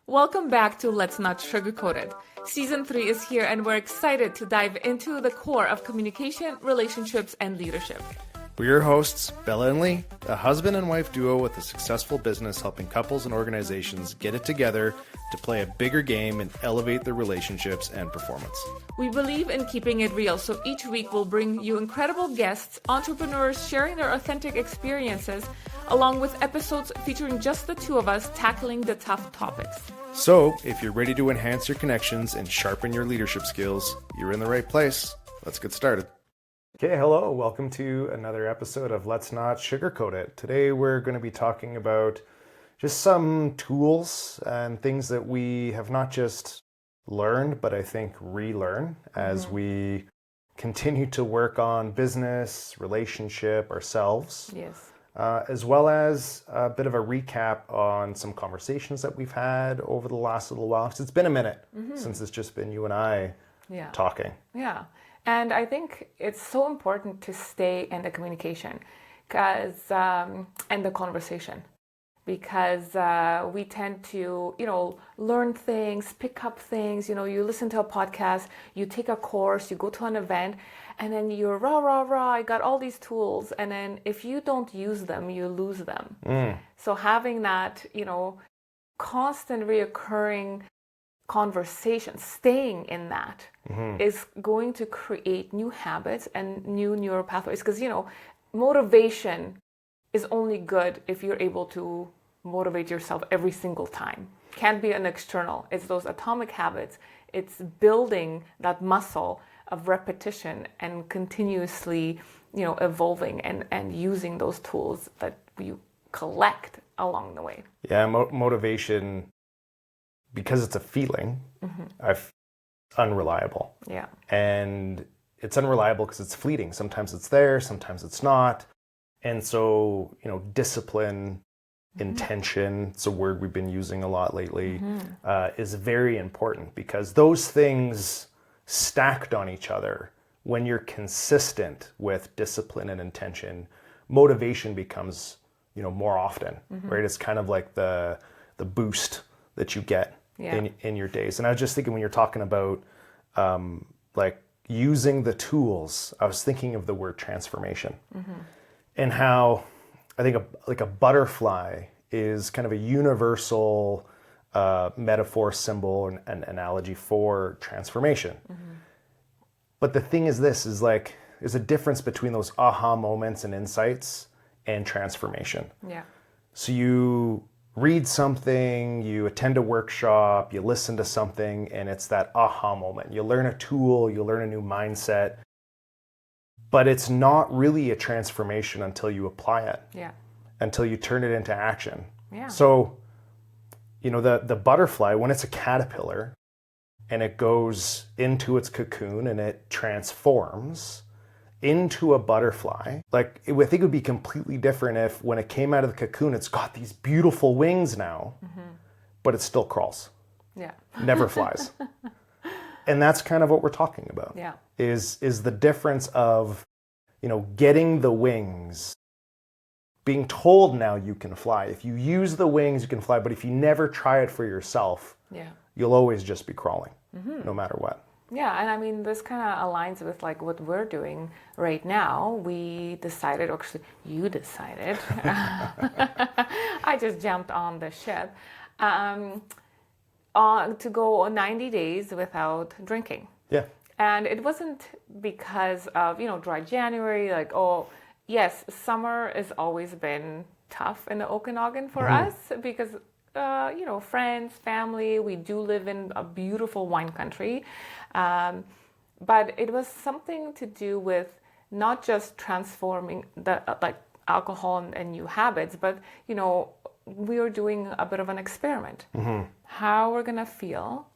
Welcome back to Let's Not Sugarcoat It. Season 3 is here and we're excited to dive into the core of communication, relationships, and leadership. We're your hosts, Bella and Lee, a husband and wife duo with a successful business helping couples and organizations get it together to play a bigger game and elevate their relationships and performance. We believe in keeping it real, so each week we'll bring you incredible guests, entrepreneurs sharing their authentic experiences, along with episodes featuring just the two of us tackling the tough topics. So, if you're ready to enhance your connections and sharpen your leadership skills, you're in the right place. Let's get started. Okay, hello. Welcome to another episode of Let's Not Sugarcoat It. Today we're going to be talking about just some tools and things that we have not just learned, but I think relearn as we continue to work on business, relationship, ourselves. Yes. As well as a bit of a recap on some conversations that we've had over the last little while. Because it's been a minute since it's just been you and I talking. Yeah. And I think it's so important to stay in the communication and the conversation, because we tend to, learn things, pick up things. You listen to a podcast, you take a course, you go to an event, and then you're rah, I got all these tools. And then if you don't use them, you lose them. So having that, constant reoccurring conversation, staying in that is going to create new habits and new neural pathways. Because, motivation is only good if you're able to motivate yourself every single time. Can't be an external. It's those atomic habits. It's building that muscle of repetition and continuously, evolving and using those tools that you collect along the way. Yeah, motivation, because it's a feeling, unreliable. Yeah. And it's unreliable because it's fleeting. Sometimes it's there, sometimes it's not. And so, discipline, intention, it's a word we've been using a lot lately, is very important, because those things stacked on each other, when you're consistent with discipline and intention, motivation becomes, more often, right? It's kind of like the boost that you get in your days. And I was just thinking, when you're talking about like using the tools, I was thinking of the word transformation and how I think a butterfly is kind of a universal metaphor, symbol, and analogy for transformation. But the thing is there's a difference between those aha moments and insights and transformation. Yeah. So you read something, you attend a workshop, you listen to something, and it's that aha moment. You learn a tool, you learn a new mindset, but it's not really a transformation until you apply it. Yeah. Until you turn it into action. Yeah. So, the butterfly, when it's a caterpillar and it goes into its cocoon and it transforms into a butterfly, I think it would be completely different if when it came out of the cocoon, it's got these beautiful wings now, but it still crawls. Yeah. Never flies. And that's kind of what we're talking about. Yeah. Is the difference of, getting the wings, being told now you can fly. If you use the wings, you can fly, but if you never try it for yourself, you'll always just be crawling, no matter what. Yeah, and I mean, this kind of aligns with what we're doing right now. We decided, actually, you decided, I just jumped on the ship, to go 90 days without drinking. Yeah. And it wasn't because of, dry January, yes, summer has always been tough in the Okanagan for us because, friends, family, we do live in a beautiful wine country. But it was something to do with not just transforming the alcohol and new habits, but, we were doing a bit of an experiment. How we're going to feel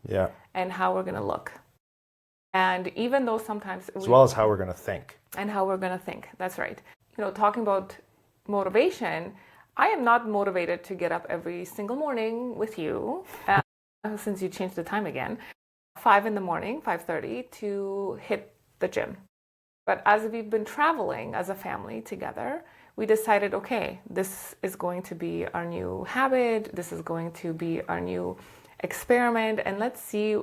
and how we're going to look. And even though sometimes... As well as how we're going to think. And how we're going to think. That's right. Talking about motivation, I am not motivated to get up every single morning with you, since you changed the time again, 5 a.m, 5:30, to hit the gym. But as we've been traveling as a family together, we decided, okay, this is going to be our new habit. This is going to be our new experiment and let's see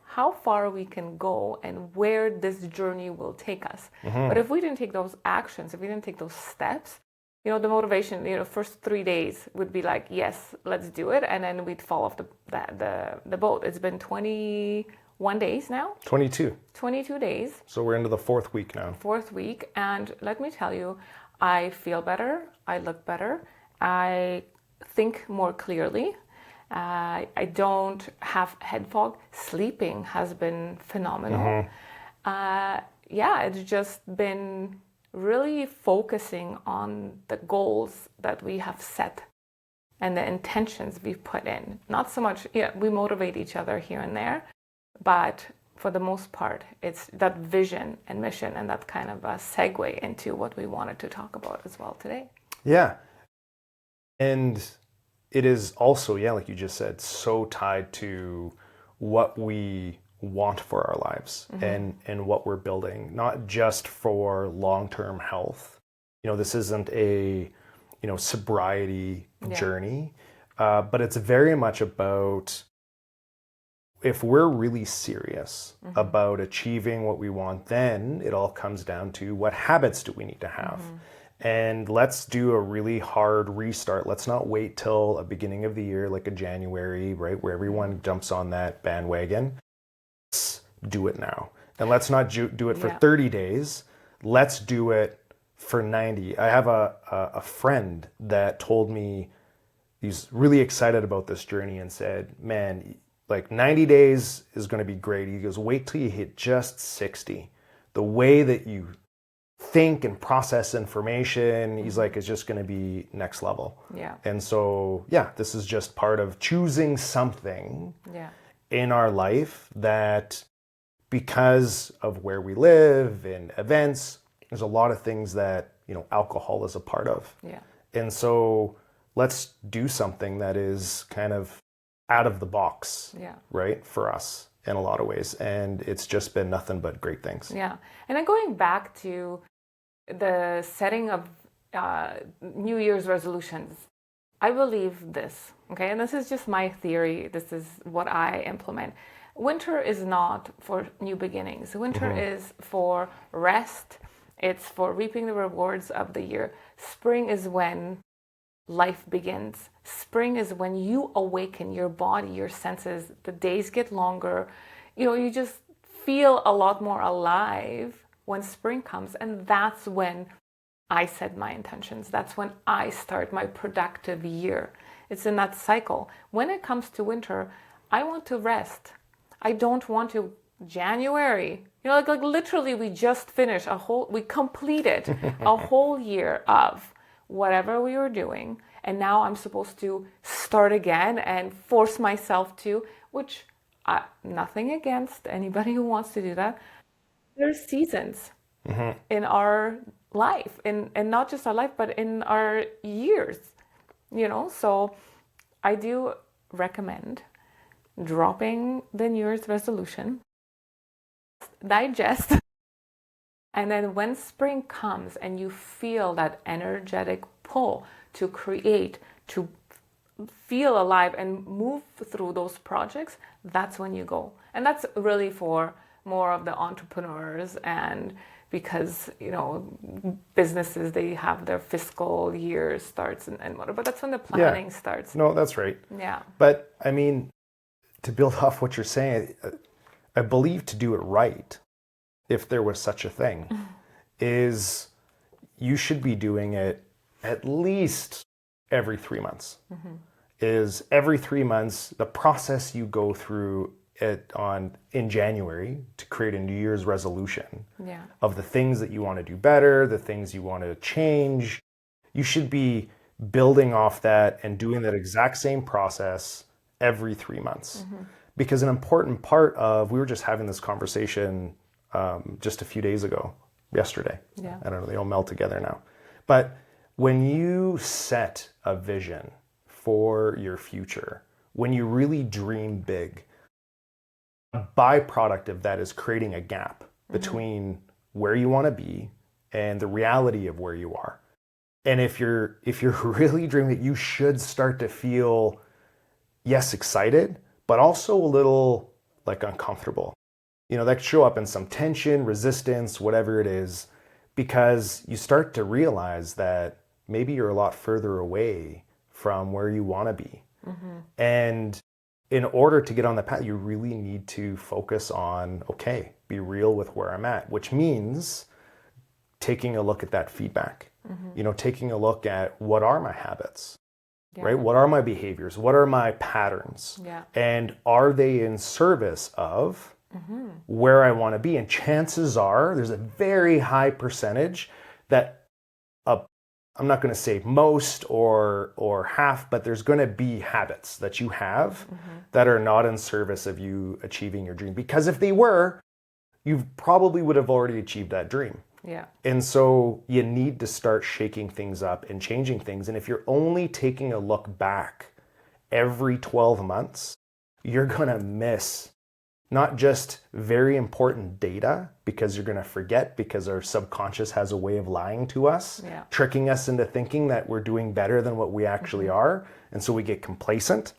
how far we can go and where this journey will take us. But if we didn't take those actions, if we didn't take those steps, the motivation, first 3 days would be like, yes, let's do it. And then we'd fall off the boat. It's been 21 days now. 22. 22 days. So we're into the fourth week now. Fourth week. And let me tell you, I feel better. I look better. I think more clearly. I don't have head fog. Sleeping has been phenomenal. It's just been really focusing on the goals that we have set and the intentions we've put in. Not so much, we motivate each other here and there, but for the most part, it's that vision and mission, and that kind of a segue into what we wanted to talk about as well today. Yeah. And it is also, like you just said, so tied to what we want for our lives and what we're building, not just for long-term health. This isn't a, sobriety journey, but it's very much about if we're really serious about achieving what we want, then it all comes down to what habits do we need to have. And let's do a really hard restart. Let's not wait till a beginning of the year, like a January, right, where everyone jumps on that bandwagon. Let's do it now. And let's not do it for 30 days. Let's do it for 90. I have a friend that told me he's really excited about this journey and said, man, like 90 days is going to be great. He goes, wait till you hit just 60. The way that you think and process information, he's like, it's just going to be next level. Yeah. And so, this is just part of choosing something in our life that, because of where we live and events, there's a lot of things that, alcohol is a part of. Yeah. And so let's do something that is kind of out of the box, right, for us in a lot of ways. And it's just been nothing but great things. Yeah. And then going back to the setting of New Year's resolutions, I believe this, okay? And this is just my theory. This is what I implement. Winter is not for new beginnings. Winter is for rest. It's for reaping the rewards of the year. Spring is when life begins. Spring is when you awaken your body, your senses. The days get longer. You just feel a lot more alive when spring comes. And that's when I set my intentions. That's when I start my productive year. It's in that cycle. When it comes to winter, I want to rest. I don't want to January. Like literally we just finished we completed a whole year of whatever we were doing. And now I'm supposed to start again and force myself to, which nothing against anybody who wants to do that. There's seasons in our life, and not just our life, but in our years, So I do recommend dropping the New Year's resolution, digest, and then when spring comes and you feel that energetic pull to create, to feel alive and move through those projects, that's when you go. And that's really for more of the entrepreneurs, and because businesses, they have their fiscal year starts and whatever, but that's when the planning starts. No, that's right. Yeah. But I mean, to build off what you're saying, I believe to do it right, if there was such a thing, is you should be doing it at least every 3 months. Is every 3 months the process you go through in January to create a New Year's resolution of the things that you want to do better, the things you want to change. You should be building off that and doing that exact same process every 3 months. Because an important part of, we were just having this conversation just a few days ago, yesterday. I don't know, they all meld together now. But when you set a vision for your future, when you really dream big, a byproduct of that is creating a gap between where you want to be and the reality of where you are. And if you're really dreaming, you should start to feel, yes, excited, but also a little like uncomfortable. That could show up in some tension, resistance, whatever it is, because you start to realize that maybe you're a lot further away from where you want to be. And in order to get on the path, you really need to focus on, okay, be real with where I'm at, which means taking a look at that feedback, taking a look at what are my habits, right? What are my behaviors? What are my patterns? And are they in service of where I want to be? And chances are there's a very high percentage that I'm not going to say most or half, but there's going to be habits that you have that are not in service of you achieving your dream. Because if they were, you probably would have already achieved that dream. Yeah. And so you need to start shaking things up and changing things. And if you're only taking a look back every 12 months, you're going to miss not just very important data, because you're going to forget, because our subconscious has a way of lying to us, tricking us into thinking that we're doing better than what we actually are. And so we get complacent.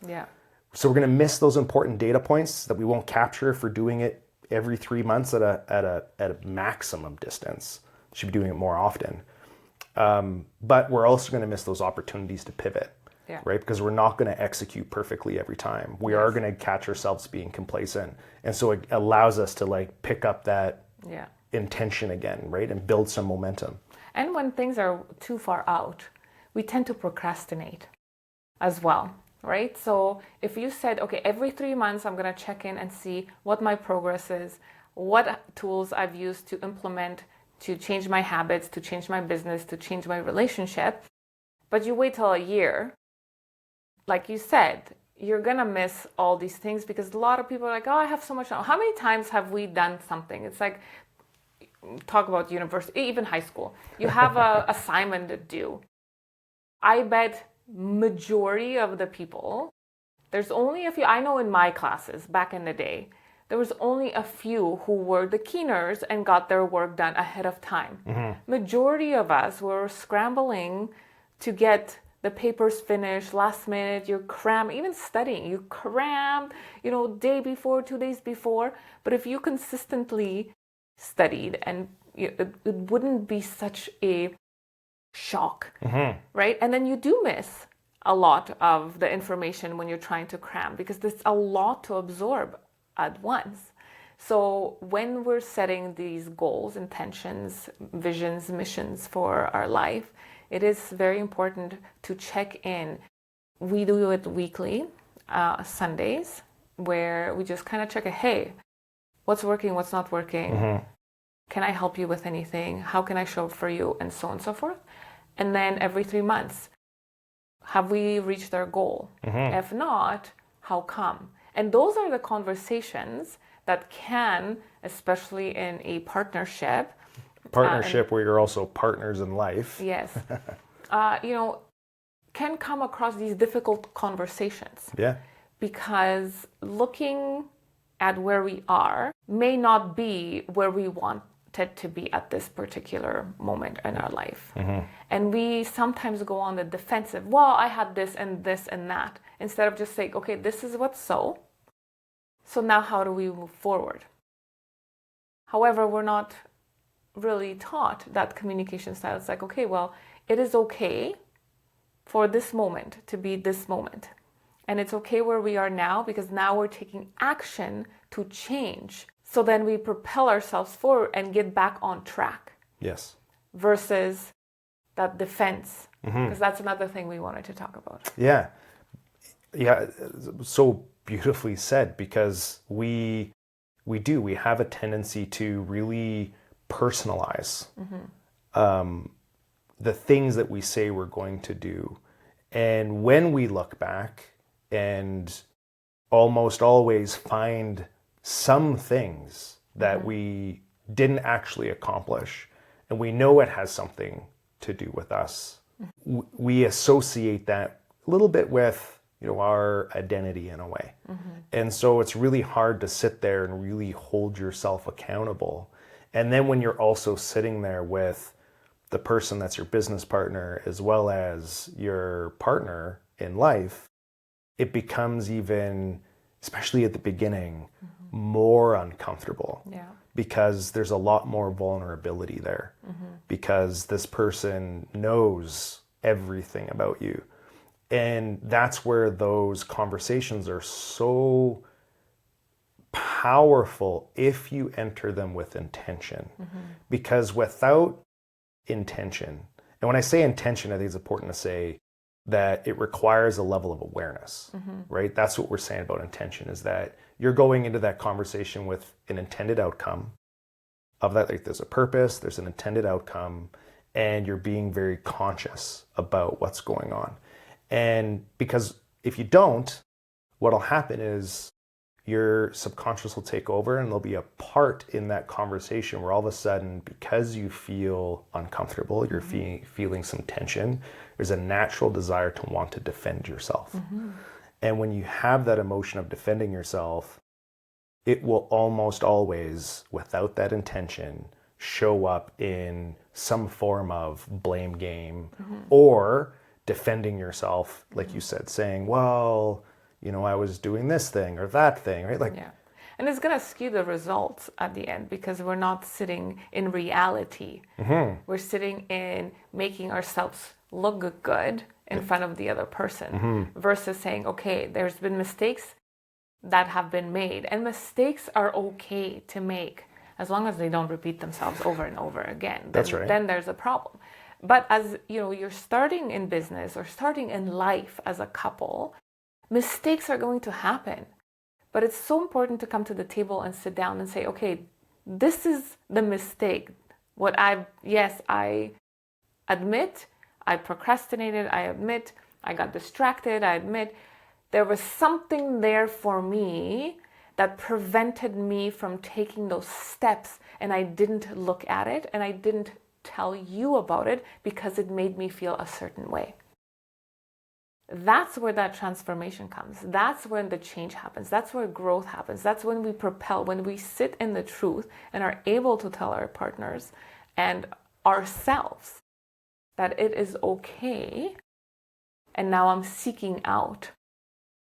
So we're going to miss those important data points that we won't capture if we're doing it every 3 months at a maximum distance. Should be doing it more often. But we're also going to miss those opportunities to pivot. Right? Because we're not going to execute perfectly every time. We are going to catch ourselves being complacent. And so it allows us to like pick up that intention again, right? And build some momentum. And when things are too far out, we tend to procrastinate as well, right? So if you said, okay, every 3 months, I'm going to check in and see what my progress is, what tools I've used to implement to change my habits, to change my business, to change my relationship, but you wait till a year, like you said, you're going to miss all these things, because a lot of people are like, oh, I have so much. How many times have we done something? It's like, talk about university, even high school. You have an assignment to do. I bet majority of the people, there's only a few, I know in my classes back in the day, there was only a few who were the keeners and got their work done ahead of time. Majority of us were scrambling to get the papers finished last minute. You're cram, even studying, you cram, day before, 2 days before. But if you consistently studied, and it wouldn't be such a shock, right? And then you do miss a lot of the information when you're trying to cram, because there's a lot to absorb at once. So when we're setting these goals, intentions, visions, missions for our life, it is very important to check in. We do it weekly, Sundays, where we just kind of check, hey, what's working, what's not working? Can I help you with anything? How can I show up for you? And so on and so forth. And then every 3 months, have we reached our goal? If not, how come? And those are the conversations that can, especially in a partnership, where you're also partners in life. Yes. Can come across these difficult conversations. Because looking at where we are may not be where we wanted to be at this particular moment in our life. And we sometimes go on the defensive. Well, I had this and this and that. Instead of just saying, okay, this is what's so. So now how do we move forward? However, we're not really taught that communication style. It's like, okay, well, it is okay for this moment to be this moment. And it's okay where we are now, because now we're taking action to change. So then we propel ourselves forward and get back on track. Yes. Versus that defense, because that's another thing we wanted to talk about. Yeah. So beautifully said, because we have a tendency to really personalize the things that we say we're going to do. And when we look back and almost always find some things that we didn't actually accomplish, and we know it has something to do with us, we associate that a little bit with our identity in a way. And so it's really hard to sit there and really hold yourself accountable. And then when you're also sitting there with the person that's your business partner as well as your partner in life, it becomes even especially at the beginning, more uncomfortable. Yeah. Because there's a lot more vulnerability there. Because this person knows everything about you. And that's where those conversations are so powerful if you enter them with intention. Because without intention, and when I say intention, I think it's important to say that it requires a level of awareness, right? That's what we're saying about intention, is that you're going into that conversation with an intended outcome of that. Like, there's a purpose, there's an intended outcome, and you're being very conscious about what's going on. And because if you don't, what'll happen is your subconscious will take over, and there'll be a part in that conversation where all of a sudden, because you feel uncomfortable, you're feeling some tension, there's a natural desire to want to defend yourself. And when you have that emotion of defending yourself, it will almost always, without that intention, show up in some form of blame game or defending yourself, like you said, saying, well, you know, I was doing this thing or that thing, right? Like, Yeah. And it's going to skew the results at the end, because we're not sitting in reality. We're sitting in making ourselves look good in front of the other person versus saying, okay, there's been mistakes that have been made, and mistakes are okay to make as long as they don't repeat themselves over and over again. That's right. Then there's a problem. But as you know, you're starting in business or starting in life as a couple, mistakes are going to happen. But it's so important to come to the table and sit down and say, okay, this is the mistake. I admit I procrastinated, I admit I got distracted, I admit there was something there for me that prevented me from taking those steps, and I didn't look at it, and I didn't tell you about it because it made me feel a certain way. That's where that transformation comes. That's when the change happens. That's where growth happens. That's when we propel, when we sit in the truth and are able to tell our partners and ourselves that it is okay. And now I'm seeking out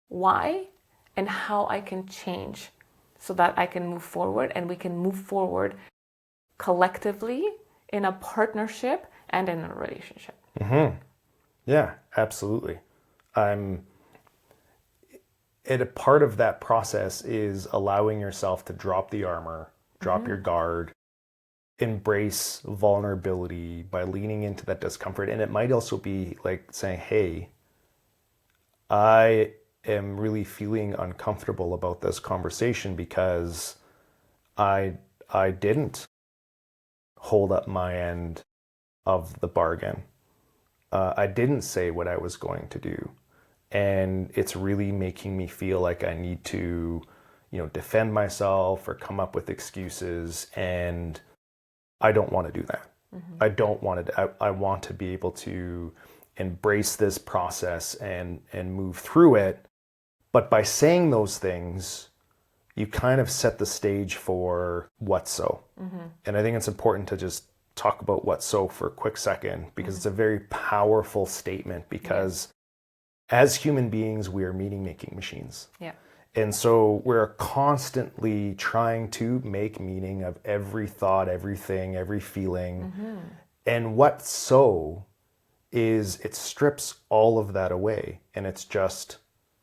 why and how I can change so that I can move forward, and we can move forward collectively in a partnership and in a relationship. Yeah, absolutely. And a part of that process is allowing yourself to drop the armor, drop your guard, embrace vulnerability by leaning into that discomfort. And it might also be like saying, hey, I am really feeling uncomfortable about this conversation because I didn't hold up my end of the bargain. I didn't say what I was going to do. And it's really making me feel like I need to, defend myself or come up with excuses. And I don't want to do that. I don't want to. I want to be able to embrace this process and move through it. But by saying those things, you kind of set the stage for what so. And I think it's important to just talk about what so for a quick second, because it's a very powerful statement, because as human beings, we are meaning-making machines. Yeah. And so we're constantly trying to make meaning of every thought, everything, every feeling. And what so is, it strips all of that away, and it's just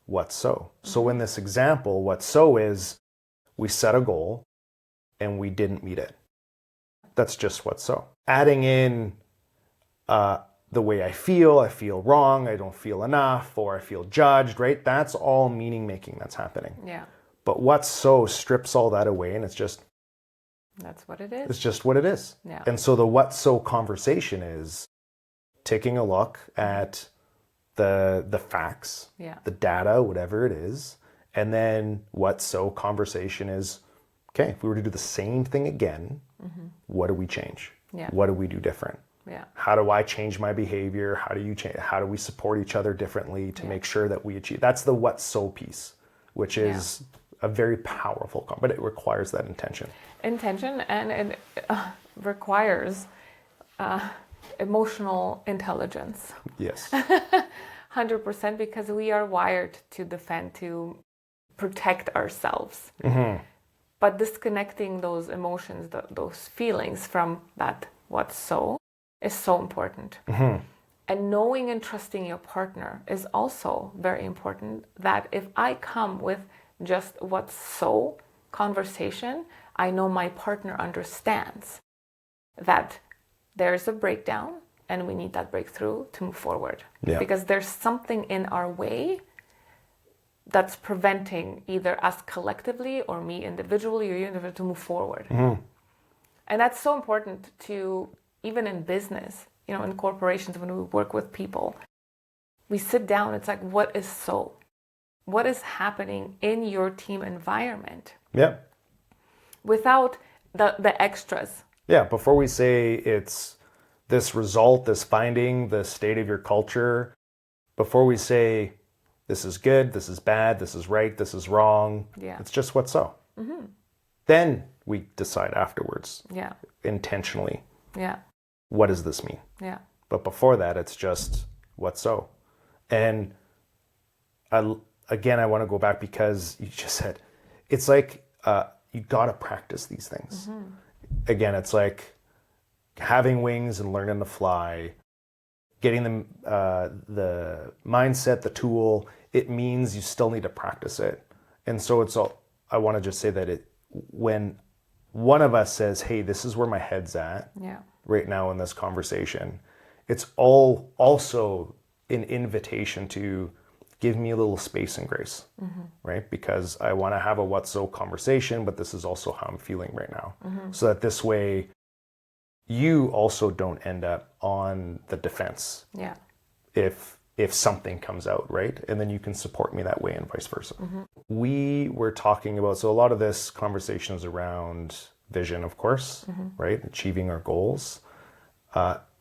what so. So in this example, what so is, we set a goal and we didn't meet it. That's just what so. Adding in the way I feel wrong, I don't feel enough, or I feel judged, right? That's all meaning making that's happening. Yeah. But what so strips all that away, and it's just, that's what it is. It's just what it is. Yeah. And so the what so conversation is taking a look at the facts, the data, whatever it is. And then what so conversation is, okay, if we were to do the same thing again, what do we change? Yeah. What do we do different? Yeah. How do I change my behavior? How do you change? How do we support each other differently to make sure that we achieve? That's the what so piece, which is a very powerful, but it requires that intention. And it requires emotional intelligence. Yes. 100%, because we are wired to defend, to protect ourselves. But disconnecting those emotions, those feelings from that what's so is so important. And knowing and trusting your partner is also very important, that if I come with just what's so conversation, I know my partner understands that there's a breakdown and we need that breakthrough to move forward. Yeah. Because there's something in our way that's preventing either us collectively or me individually or you individually to move forward. And that's so important to, even in business, in corporations, when we work with people, we sit down, it's like, what is so? What is happening in your team environment? Yeah. Without the extras. Yeah, before we say it's this result, this finding, the state of your culture, before we say this is good, this is bad, this is right, this is wrong, it's just what's so. Then we decide afterwards, intentionally, what does this mean? But before that, it's just what's so. And I want to go back because you just said, it's like you got to practice these things. Again, it's like having wings and learning to fly, getting the mindset, the tool. It means you still need to practice it. And so I want to just say that when one of us says, hey, this is where my head's at right now in this conversation, it's all also an invitation to give me a little space and grace, right? Because I want to have a what's so conversation, but this is also how I'm feeling right now. So that this way you also don't end up on the defense if something comes out, right? And then you can support me that way and vice versa. We were talking about, so a lot of this conversation is around vision, of course, right? Achieving our goals.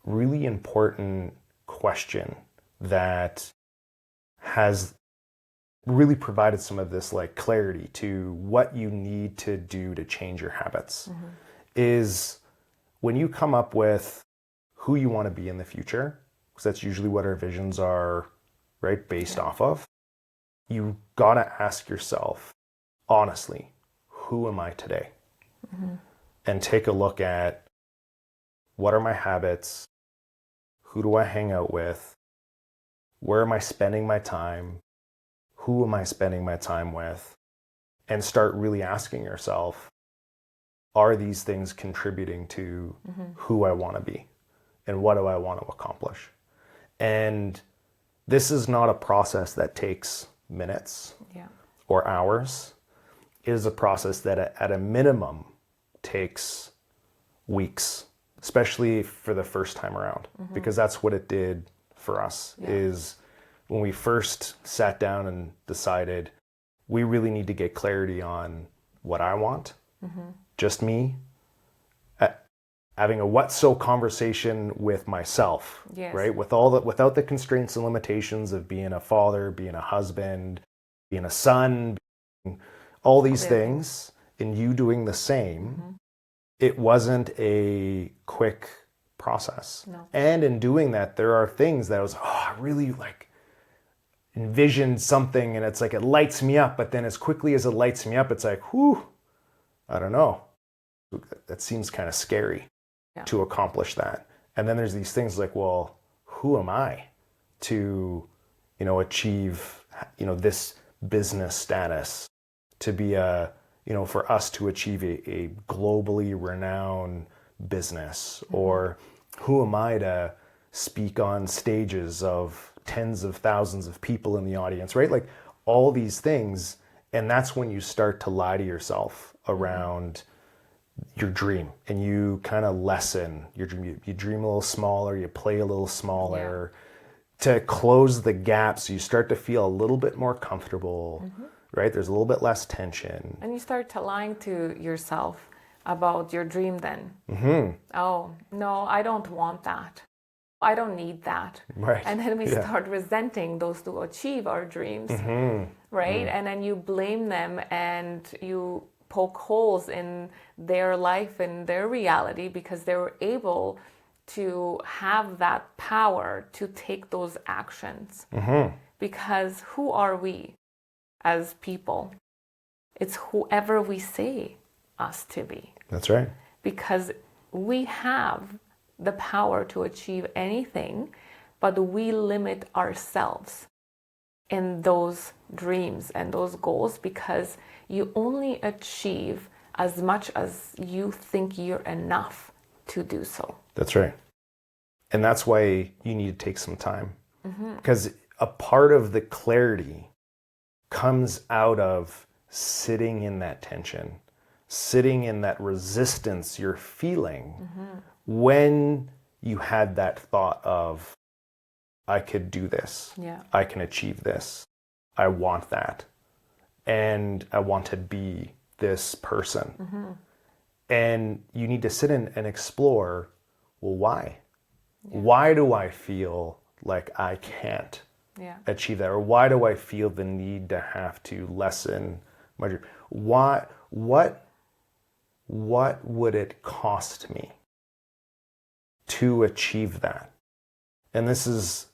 Really important question that has really provided some of this like clarity to what you need to do to change your habits is when you come up with who you want to be in the future, because that's usually what our visions are, right, based off of, you got to ask yourself, honestly, who am I today? And take a look at what are my habits? Who do I hang out with? Where am I spending my time? Who am I spending my time with? And start really asking yourself, are these things contributing to who I want to be? And what do I want to accomplish? And this is not a process that takes minutes or hours. It is a process that at a minimum takes weeks, especially for the first time around, because that's what it did for us is when we first sat down and decided we really need to get clarity on what I want, just me, having a what so conversation with myself, right? Without the constraints and limitations of being a father, being a husband, being a son, being all these things, and you doing the same. It wasn't a quick process. No. And in doing that, there are things that I really like envisioned something and it's like it lights me up, but then as quickly as it lights me up, it's like, whew, I don't know. That seems kind of scary to accomplish that. And then there's these things like, well, who am I to, achieve, this business status, to be for us to achieve a globally renowned business, or who am I to speak on stages of tens of thousands of people in the audience, right? Like all these things. And that's when you start to lie to yourself around your dream and you kind of lessen your dream. You dream a little smaller, you play a little smaller to close the gap. So you start to feel a little bit more comfortable, right? There's a little bit less tension. And you start to lying to yourself about your dream then. Oh, no, I don't want that. I don't need that. Right. And then we start resenting those who achieve our dreams, right? And then you blame them and you poke holes in their life and their reality because they were able to have that power to take those actions. Because who are we as people It's whoever we say us to be. That's right. Because we have the power to achieve anything, but we limit ourselves in those dreams and those goals because you only achieve as much as you think you're enough to do so. That's right. And that's why you need to take some time. Because a part of the clarity comes out of sitting in that tension, sitting in that resistance you're feeling when you had that thought of, I could do this. Yeah. I can achieve this. I want that. And I want to be this person. And you need to sit in and explore, well, why? Yeah. Why do I feel like I can't achieve that? Or why do I feel the need to have to lessen my dream? What would it cost me to achieve that? And this is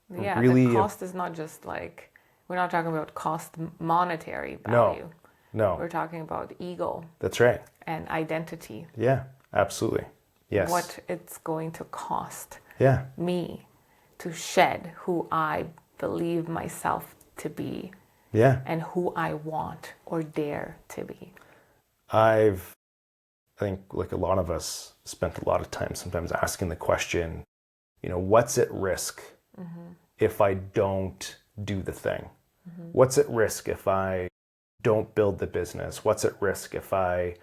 really... the cost is not just like, we're not talking about cost monetary value. No. We're talking about ego. That's right. And identity. Yeah, absolutely. Yes. What it's going to cost me to shed who I believe myself to be. Yeah. And who I want or dare to be. I think like a lot of us spent a lot of time sometimes asking the question, what's at risk if I don't do the thing? What's at risk if I don't build the business? What's at risk if I,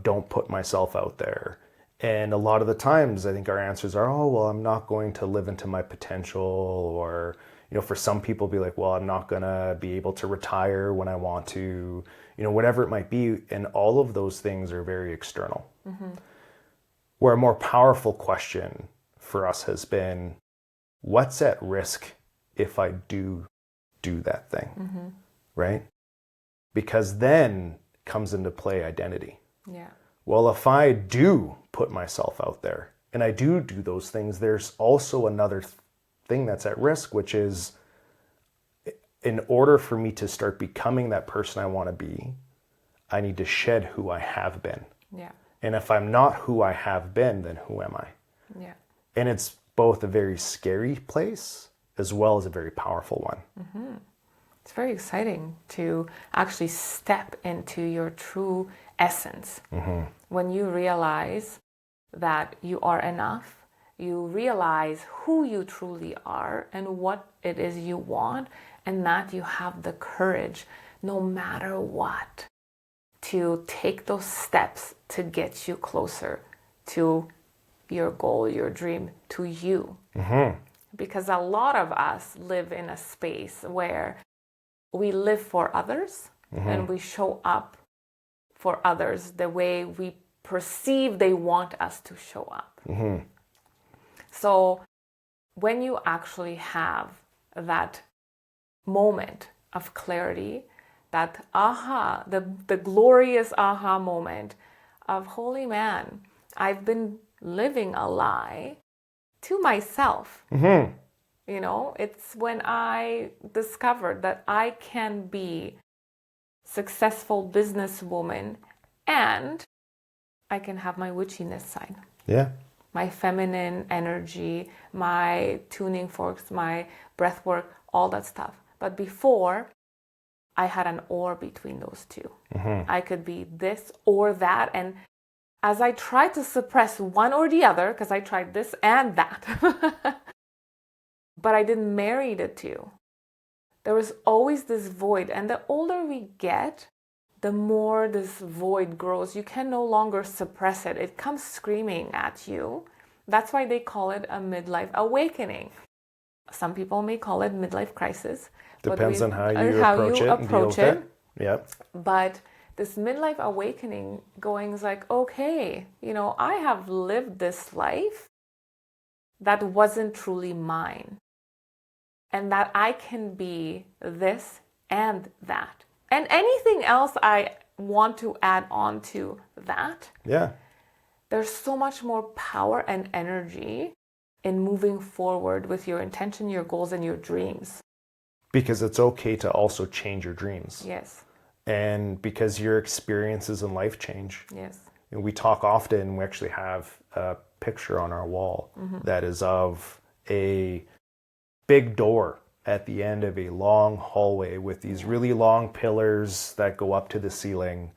don't put myself out there? And a lot of the times I think our answers are, oh, well, I'm not going to live into my potential. Or, for some people be like, well, I'm not going to be able to retire when I want to, whatever it might be. And all of those things are very external. Where a more powerful question for us has been, what's at risk if I do that thing, right? Because then comes into play identity. Yeah. Well, if I do put myself out there and I do those things, there's also another thing that's at risk, which is in order for me to start becoming that person I want to be, I need to shed who I have been. Yeah. And if I'm not who I have been, then who am I? Yeah. And it's both a very scary place as well as a very powerful one. It's very exciting to actually step into your true essence. When you realize that you are enough, you realize who you truly are and what it is you want, and that you have the courage, no matter what, to take those steps to get you closer to your goal, your dream, to you. Because a lot of us live in a space where we live for others and we show up for others the way we perceive they want us to show up. So when you actually have that moment of clarity, that aha, the glorious aha moment of, holy man, I've been living a lie to myself. It's when I discovered that I can be successful businesswoman and I can have my witchiness side. Yeah. My feminine energy, my tuning forks, my breath work, all that stuff. But before, I had an or between those two. I could be this or that. And as I tried to suppress one or the other, because I tried this and that, but I didn't marry the two. There was always this void. And the older we get, the more this void grows. You can no longer suppress it. It comes screaming at you. That's why they call it a midlife awakening. Some people may call it midlife crisis. Depends on how you approach it. Yep. But this midlife awakening going is like, okay, I have lived this life that wasn't truly mine. And that I can be this and that. And anything else I want to add on to that. Yeah. There's so much more power and energy in moving forward with your intention, your goals, and your dreams. Because it's okay to also change your dreams. Yes. And because your experiences in life change. Yes. And we talk often, we actually have a picture on our wall that is of a big door at the end of a long hallway with these really long pillars that go up to the ceiling.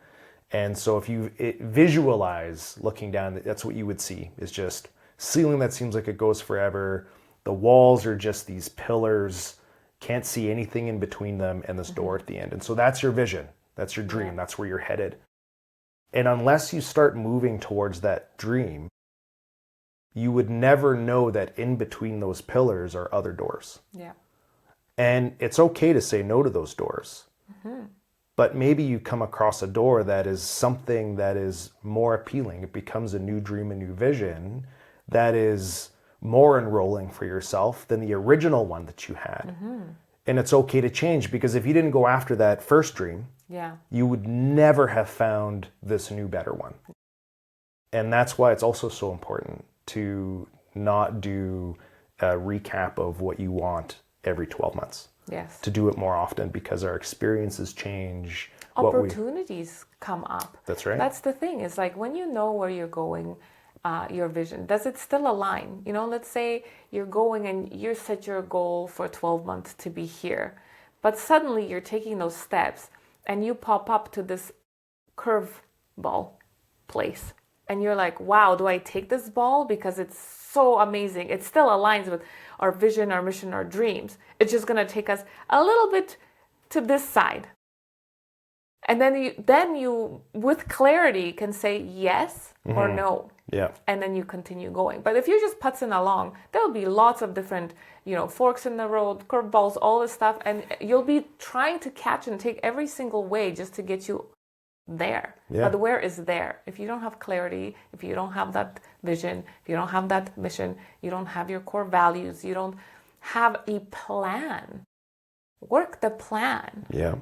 And so if you visualize looking down, that's what you would see, is just ceiling that seems like it goes forever. The walls are just these pillars, can't see anything in between them, and this door at the end. And so that's your vision. That's your dream. That's where you're headed. And unless you start moving towards that dream, you would never know that in between those pillars are other doors. Yeah. And it's okay to say no to those doors. But maybe you come across a door that is something that is more appealing. It becomes a new dream, a new vision that is more enrolling for yourself than the original one that you had. And it's okay to change, because if you didn't go after that first dream, you would never have found this new, better one. And that's why it's also so important to not do a recap of what you want every 12 months. Yes. To do it more often, because our experiences change. Opportunities come up. That's right. That's the thing. It's like when you know where you're going, your vision, does it still align? You know, let's say you're going and you set your goal for 12 months to be here, but suddenly you're taking those steps and you pop up to this curveball place. And you're like, wow, do I take this ball? Because it's so amazing. It still aligns with our vision, our mission, our dreams. It's just going to take us a little bit to this side. And then you, with clarity, can say yes or no. Yeah. And then you continue going. But if you're just putzing along, there'll be lots of different, forks in the road, curveballs, all this stuff. And you'll be trying to catch and take every single way just to get you there. Yeah. But where is there? If you don't have clarity, if you don't have that vision, if you don't have that mission, you don't have your core values, you don't have a plan. Work the plan. Yeah.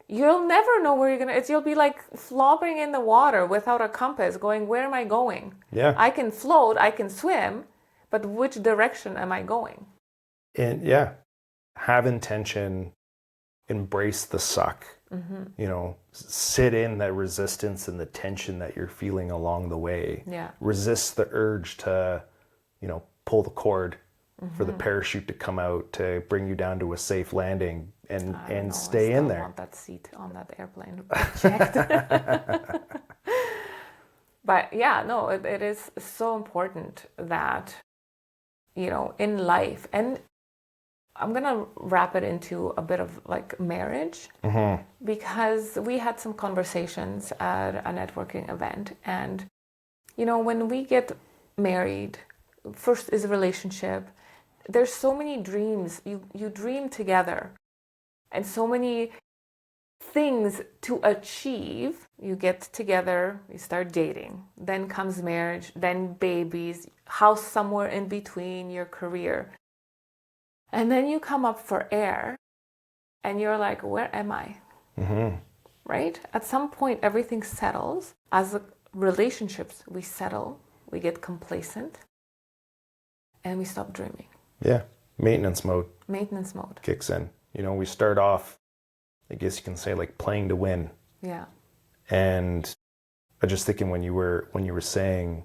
You'll never know where you're gonna. You'll be like flopping in the water without a compass, going, where am I going? Yeah. I can float, I can swim, but which direction am I going? And have intention, embrace the suck. Sit in that resistance and the tension that you're feeling along the way. Yeah. Resist the urge to, pull the cord for the parachute to come out to bring you down to a safe landing and stay in there. I want that seat on that airplane checked. But it is so important that, in life, and I'm going to wrap it into a bit of like marriage, because we had some conversations at a networking event. And, when we get married, first is a relationship. There's so many dreams. You dream together and so many things to achieve. You get together, you start dating, then comes marriage, then babies, house somewhere in between, your career. And then you come up for air and you're like, where am I? Right? At some point, everything settles. As relationships, we settle, we get complacent, and we stop dreaming. Yeah. Maintenance mode kicks in. We start off, I guess you can say, like playing to win. Yeah. And I'm just thinking when you were saying,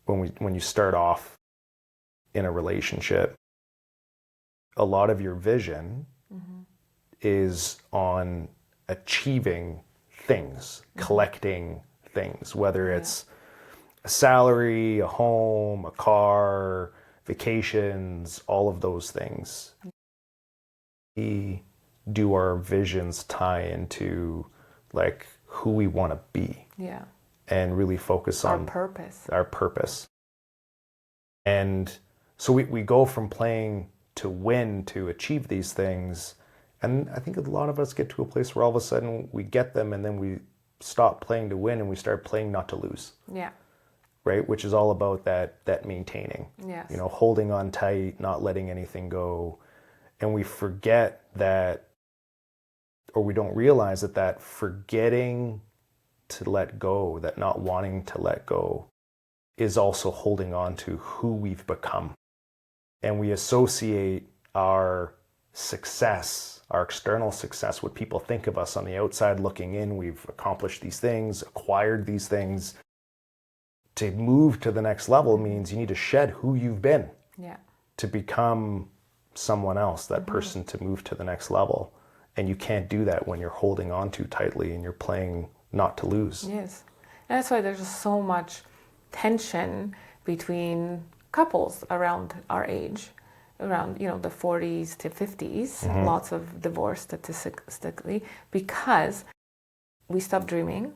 when you start off in a relationship, a lot of your vision is on achieving things, collecting things, whether it's a salary, a home, a car, vacations, all of those things. Do our visions tie into like who we want to be? Yeah. And really focus on our purpose. And so we go from playing to win to achieve these things. And I think a lot of us get to a place where all of a sudden we get them and then we stop playing to win and we start playing not to lose. Yeah. Right? Which is all about that maintaining. Yes. Holding on tight, not letting anything go. And we forget that, or we don't realize that forgetting to let go, that not wanting to let go, is also holding on to who we've become. And we associate our success our external success, what people think of us on the outside looking in. We've accomplished these things, acquired these things. To move to the next level means you need to shed who you've been to become someone else, that person to move to the next level. And you can't do that when you're holding on too tightly and you're playing not to lose. Yes. And that's why there's just so much tension between couples around our age, around, the 40s to 50s, lots of divorce statistically, because we stop dreaming.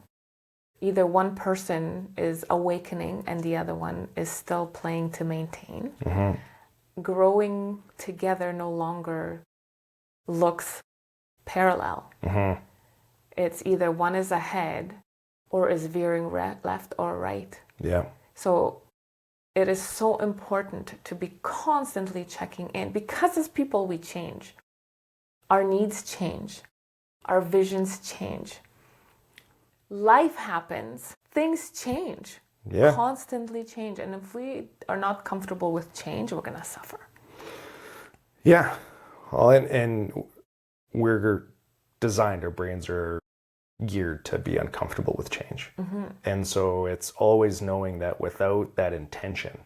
Either one person is awakening and the other one is still playing to maintain. Growing together no longer looks parallel. It's either one is ahead or is veering left or right. Yeah. So it is so important to be constantly checking in, because as people we change. Our needs change. Our visions change. Life happens. Things change. Yeah. Constantly change. And if we are not comfortable with change, we're going to suffer. Yeah. Well, and we're designed, our brains are geared to be uncomfortable with change. And so it's always knowing that without that intention,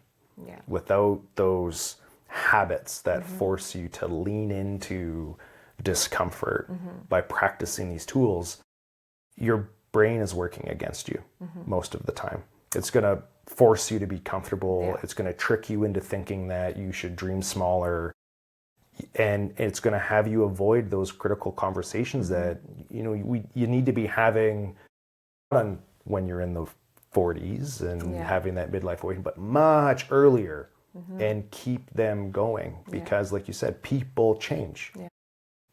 without those habits that force you to lean into discomfort by practicing these tools, your brain is working against you most of the time. It's going to force you to be comfortable. It's going to trick you into thinking that you should dream smaller. And it's going to have you avoid those critical conversations that you need to be having when you're in the 40s and having that midlife awakening, but much earlier, and keep them going, because like you said, people change.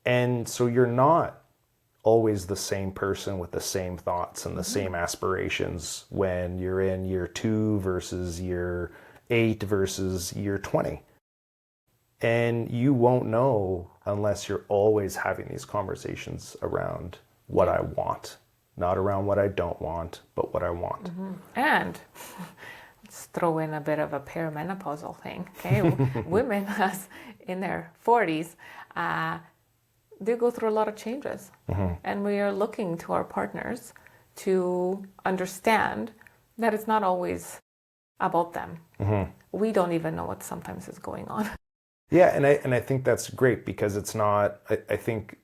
And so you're not always the same person with the same thoughts and the same aspirations when you're in year 2 versus year 8 versus year 20. And you won't know unless you're always having these conversations around what I want, not around what I don't want, but what I want. And let's throw in a bit of a perimenopausal thing. Okay, women in their 40s, they go through a lot of changes, and we are looking to our partners to understand that it's not always about them. We don't even know what sometimes is going on. Yeah, and I think that's great, because it's not, I think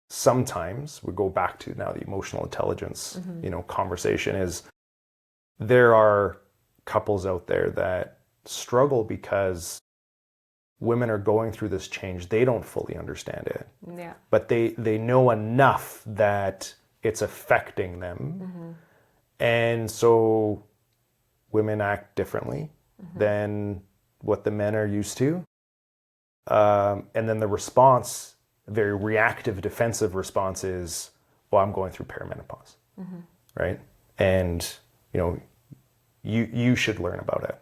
sometimes we go back to now the emotional intelligence, conversation is, there are couples out there that struggle because women are going through this change. They don't fully understand it. Yeah. But they know enough that it's affecting them. And so women act differently than what the men are used to. And then the response, a very reactive, defensive response is, well, I'm going through perimenopause, right? And, you should learn about it.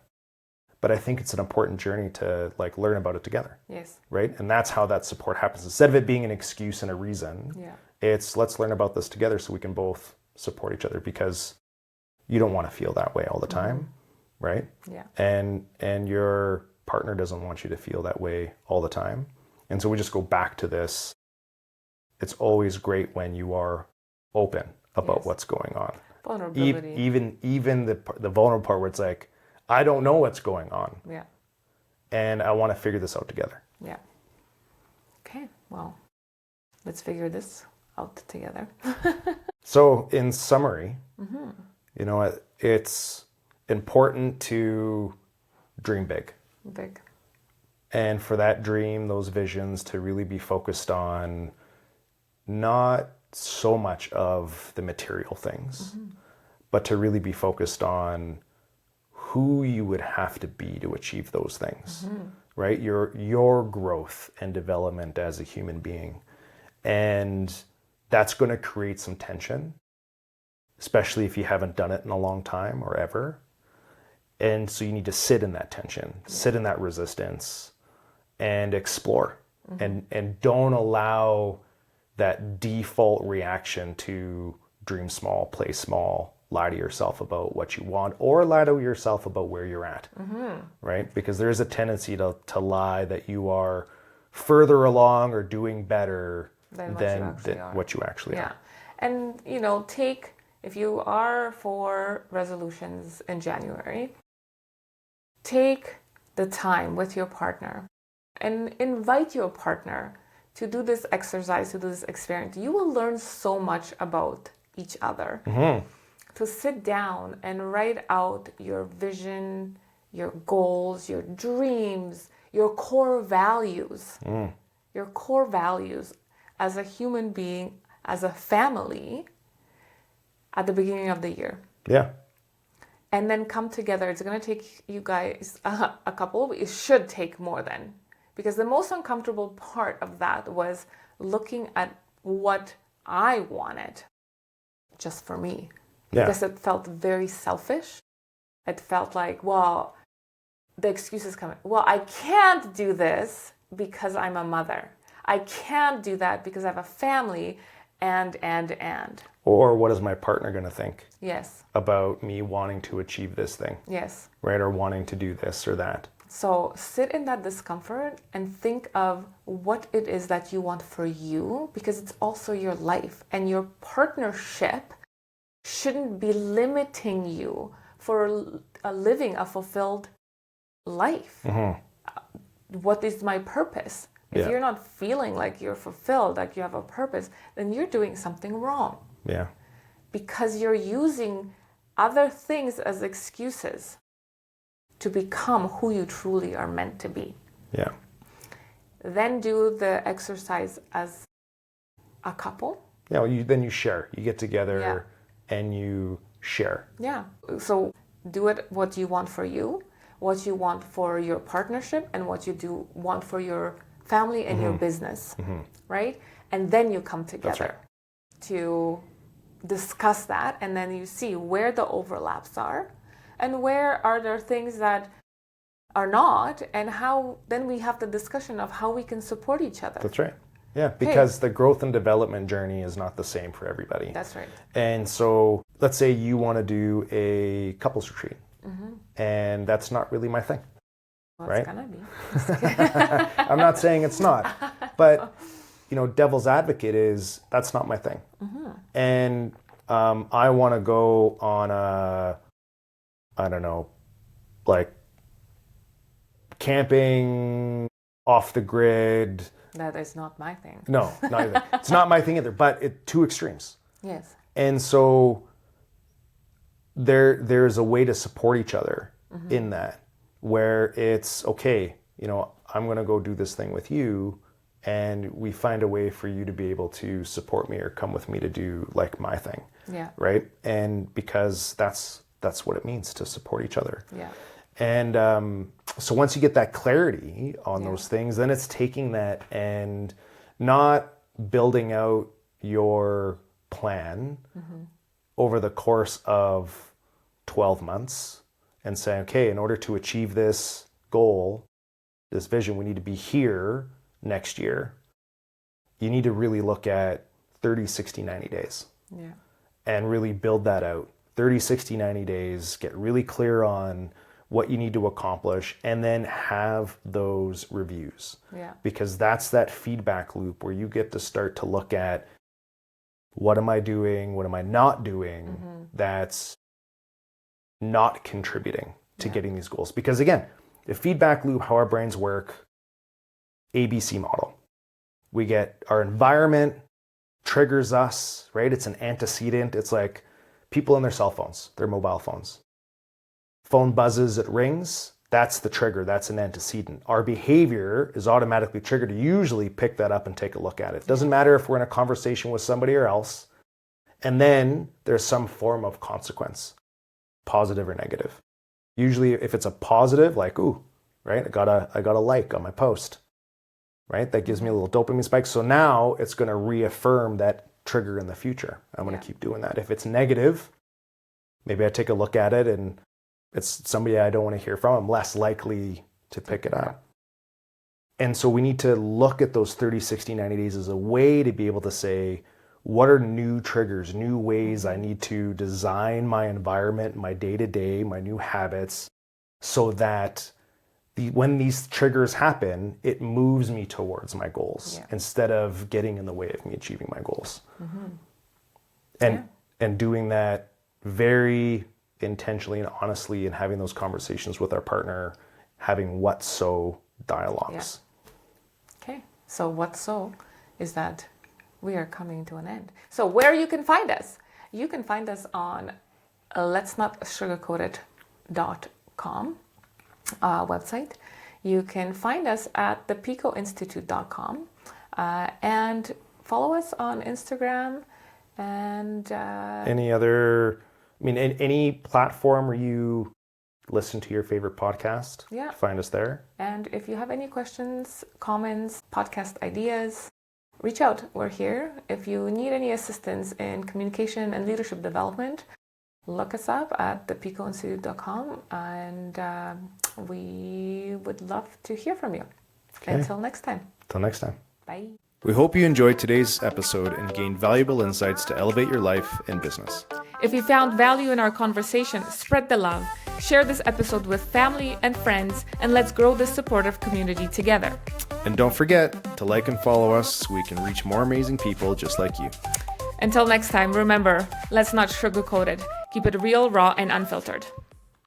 But I think it's an important journey to learn about it together. Yes. Right? And that's how that support happens. Instead of it being an excuse and a reason, it's let's learn about this together so we can both support each other, because you don't want to feel that way all the time, right? Yeah. And your partner doesn't want you to feel that way all the time. And so we just go back to this. It's always great when you are open about what's going on. Vulnerability. Even the vulnerable part where it's like, I don't know what's going on. Yeah. And I want to figure this out together. Yeah. Okay, well, let's figure this out together. So in summary, it's important to dream big. Big. And for that dream, those visions, to really be focused on not so much of the material things, but to really be focused on who you would have to be to achieve those things, right? Your growth and development as a human being. And that's going to create some tension, especially if you haven't done it in a long time or ever. And so you need to sit in that tension, sit in that resistance, and explore. And don't allow that default reaction to dream small, play small, lie to yourself about what you want, or lie to yourself about where you're at, right? Because there is a tendency to lie that you are further along or doing better than what you actually Yeah. are. And, if you are for resolutions in January, take the time with your partner and invite your partner to do this exercise, to do this experiment. You will learn so much about each other. To sit down and write out your vision, your goals, your dreams, your core values. Your core values as a human being, as a family, at the beginning of the year. Yeah. And then come together. It's going to take you guys a couple of weeks. It should take more than. Because the most uncomfortable part of that was looking at what I wanted just for me. Yeah. Because it felt very selfish. It felt like, well, the excuses coming. Well, I can't do this because I'm a mother. I can't do that because I have a family and. Or what is my partner going to think? Yes. About me wanting to achieve this thing. Yes. Right? Or wanting to do this or that. So sit in that discomfort and think of what it is that you want for you, because it's also your life, and your partnership shouldn't be limiting you for living a fulfilled life. What is my purpose? If you're not feeling like you're fulfilled, like you have a purpose, then you're doing something wrong. Yeah. Because you're using other things as excuses to become who you truly are meant to be. Yeah. Then do the exercise as a couple. Yeah, then you share. You get together and you share. Yeah. So do it what you want for you, what you want for your partnership, and what you want for your family and your business, right? And then you come together to discuss that, and then you see where the overlaps are and where are there things that are not, and how then we have the discussion of how we can support each other. That's right. Yeah, because the growth and development journey is not the same for everybody. That's right. And so let's say you want to do a couples retreat, and that's not really my thing. Well, right? It's gonna be. I'm not saying it's not, but devil's advocate is that's not my thing. And I want to go on I don't know, like camping off the grid. That is not my thing. No, not either. It's not my thing either, but two extremes. Yes. And so there's a way to support each other in that, where it's okay, I'm going to go do this thing with you, and we find a way for you to be able to support me or come with me to do like my thing. Yeah. Right? And because that's what it means to support each other. Yeah. And so once you get that clarity on those things, then it's taking that and not building out your plan over the course of 12 months and saying, okay, in order to achieve this goal, this vision, we need to be here next year. You need to really look at 30, 60, 90 days and really build that out. 30, 60, 90 days, get really clear on what you need to accomplish, and then have those reviews. Yeah. Because that's that feedback loop where you get to start to look at, what am I doing? What am I not doing that's not contributing to getting these goals? Because again, the feedback loop, how our brains work, ABC model. We get our environment triggers us, right? It's an antecedent. It's like people on their cell phones, their mobile phones. Phone buzzes, it rings. That's the trigger. That's an antecedent. Our behavior is automatically triggered to usually pick that up and take a look at it. Doesn't matter if we're in a conversation with somebody or else. And then there's some form of consequence, positive or negative. Usually if it's a positive, like, ooh, right? I got a like on my post, right? That gives me a little dopamine spike. So now it's going to reaffirm that trigger in the future. I'm going to keep doing that. If it's negative, maybe I take a look at it and it's somebody I don't want to hear from, I'm less likely to pick it up. And so we need to look at those 30, 60, 90 days as a way to be able to say, what are new triggers, new ways I need to design my environment, my day-to-day, my new habits, so that when these triggers happen, it moves me towards my goals instead of getting in the way of me achieving my goals. And doing that very intentionally and honestly, and having those conversations with our partner, having what so dialogues. Okay, so what so is that we are coming to an end. So where you can find us? You can find us on letsnotsugarcoatit.com website. You can find us at thepiccoinstitute.com and follow us on Instagram and any platform where you listen to your favorite podcast. Find us there. And if you have any questions, comments, podcast ideas, reach out. We're here. If you need any assistance in communication and leadership development, look us up at thepiccoinstitute.com, and we would love to hear from you. Okay. Until next time. Bye. We hope you enjoyed today's episode and gained valuable insights to elevate your life and business. If you found value in our conversation, spread the love. Share this episode with family and friends, and let's grow this supportive community together. And don't forget to like and follow us so we can reach more amazing people just like you. Until next time, remember, let's not sugarcoat it. Keep it real, raw, and unfiltered.